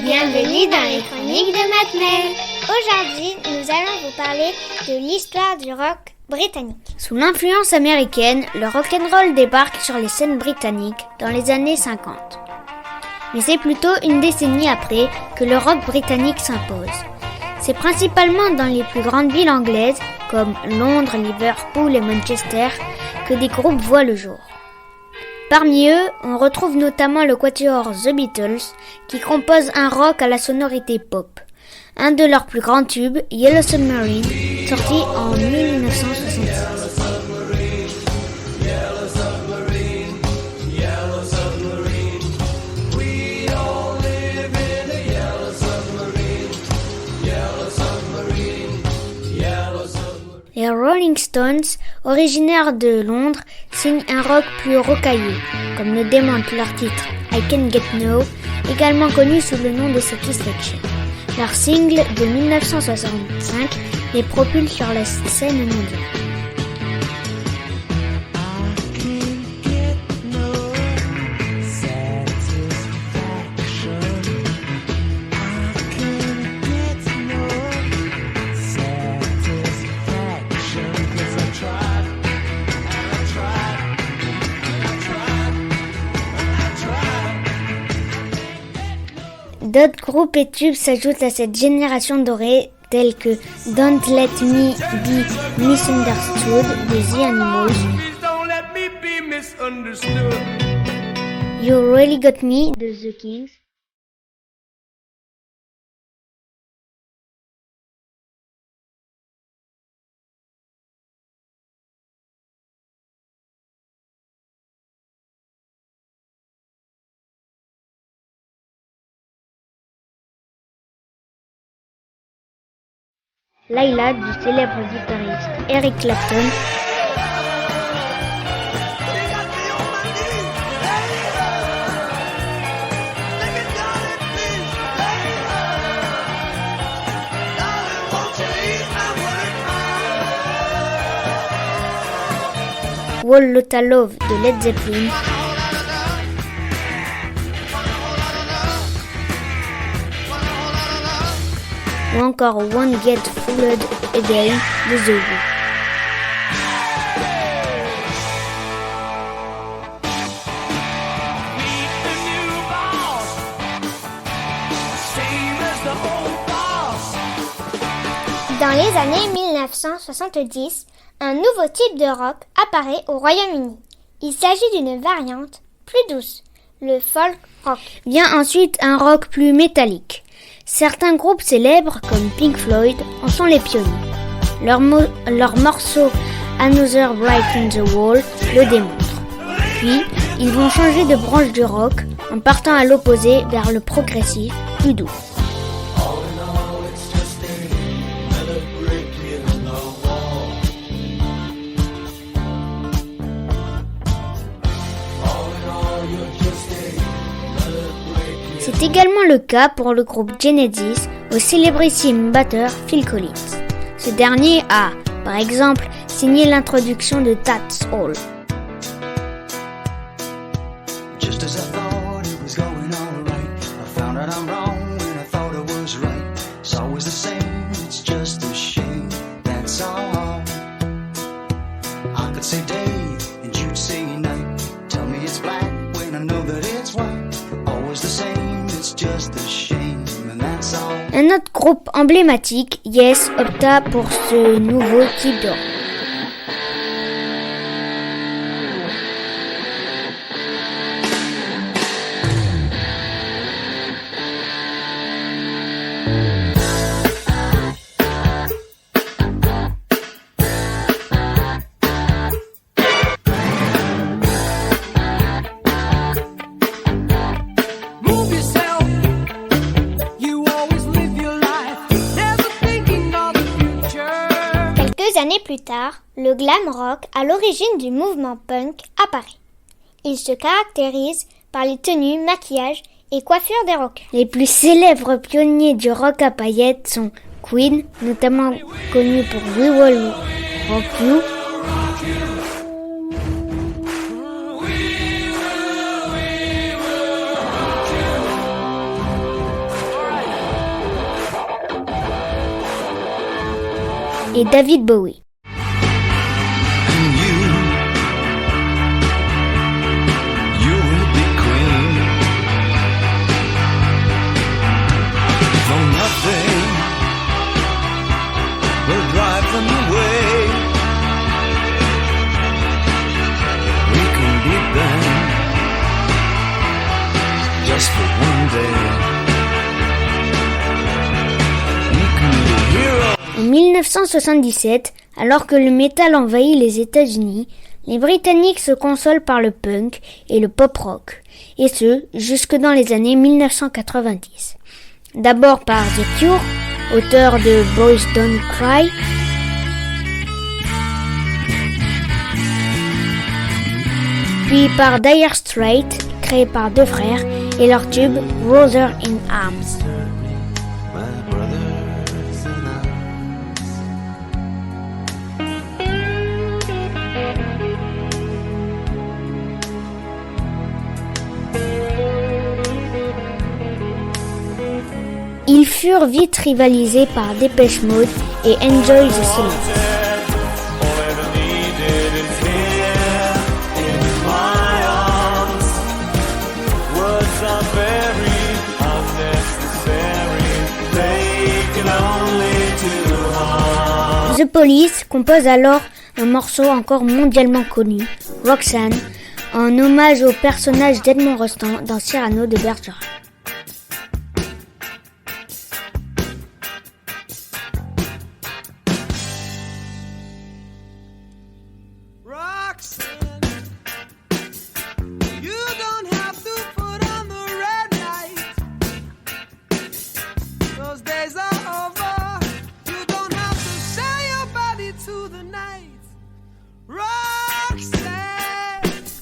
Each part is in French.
Bienvenue dans les chroniques de Matmel. Aujourd'hui, nous allons vous parler de l'histoire du rock britannique. Sous l'influence américaine, le rock'n'roll débarque sur les scènes britanniques dans les années 50. Mais c'est plutôt une décennie après que le rock britannique s'impose. C'est principalement dans les plus grandes villes anglaises, comme Londres, Liverpool et Manchester, que des groupes voient le jour. Parmi eux, on retrouve notamment le quatuor The Beatles, qui compose un rock à la sonorité pop. Un de leurs plus grands tubes, Yellow Submarine, sorti en 1966. Les Rolling Stones, originaires de Londres, signent un rock plus rocailleux, comme le démontre leur titre I Can't Get No, également connu sous le nom de Satisfaction. Leur single de 1965 les propulse sur la scène mondiale. D'autres groupes et tubes s'ajoutent à cette génération dorée, tels que Don't Let Me Be Misunderstood de The Animals, You Really Got Me de The Kings, Layla du célèbre guitariste Eric Clapton, Wall Lotta Love de Led Zeppelin, ou encore Won't Get Fooled Again de The Who. Dans les années 1970, un nouveau type de rock apparaît au Royaume-Uni. Il s'agit d'une variante plus douce, le folk rock. Vient ensuite un rock plus métallique. Certains groupes célèbres, comme Pink Floyd, en sont les pionniers. Leur morceau Another Brick in the Wall le démontre. Puis, ils vont changer de branche du rock en partant à l'opposé vers le progressif, plus doux. C'est également le cas pour le groupe Genesis au célébrissime batteur Phil Collins. Ce dernier a, par exemple, signé l'introduction de That's All. Un autre groupe emblématique, Yes, opta pour ce nouveau type de rock. Années plus tard, le glam rock, à l'origine du mouvement punk, apparaît. Il se caractérise par les tenues, maquillages et coiffures des rockers. Les plus célèbres pionniers du rock à paillettes sont Queen, notamment connu pour We Will Rock You, et David Bowie. En 1977, alors que le métal envahit les États-Unis, les Britanniques se consolent par le punk et le pop-rock, et ce, jusque dans les années 1990. D'abord par The Cure, auteur de Boys Don't Cry, puis par Dire Straits, créé par deux frères, et leur tube Brother in Arms. Ils furent vite rivalisés par Depeche Mode et Enjoy the Silence. The Police compose alors un morceau encore mondialement connu, Roxanne, en hommage au personnage d'Edmond Rostand dans Cyrano de Bergerac.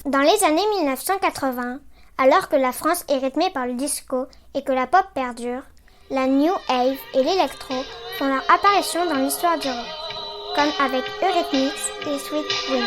Dans les années 1980, alors que la France est rythmée par le disco et que la pop perdure, la new wave et l'électro font leur apparition dans l'histoire du rock, comme avec Eurythmics et Sweet Dreams.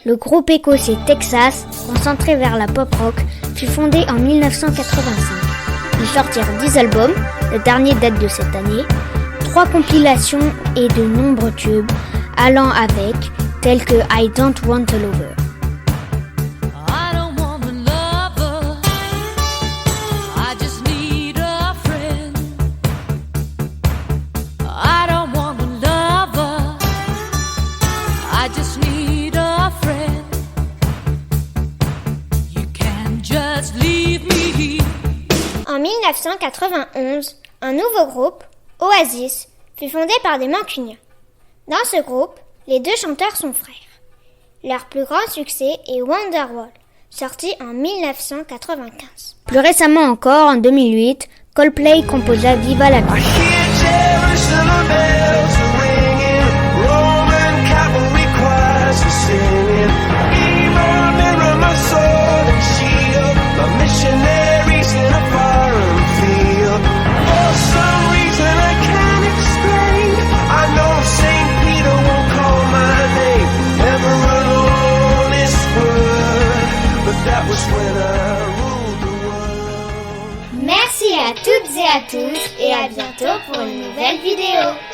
Le groupe écossais Texas, concentré vers la pop rock, fut fondé en 1985. Ils sortirent 10 albums, le dernier date de cette année, 3 compilations et de nombreux tubes, allant avec, tels que I Don't Want a Lover. En 1991, un nouveau groupe, Oasis, fut fondé par des Mancuniens. Dans ce groupe, les deux chanteurs sont frères. Leur plus grand succès est Wonderwall, sorti en 1995. Plus récemment encore, en 2008, Coldplay composa Viva la Vie. Merci à toutes et à tous et à bientôt pour une nouvelle vidéo.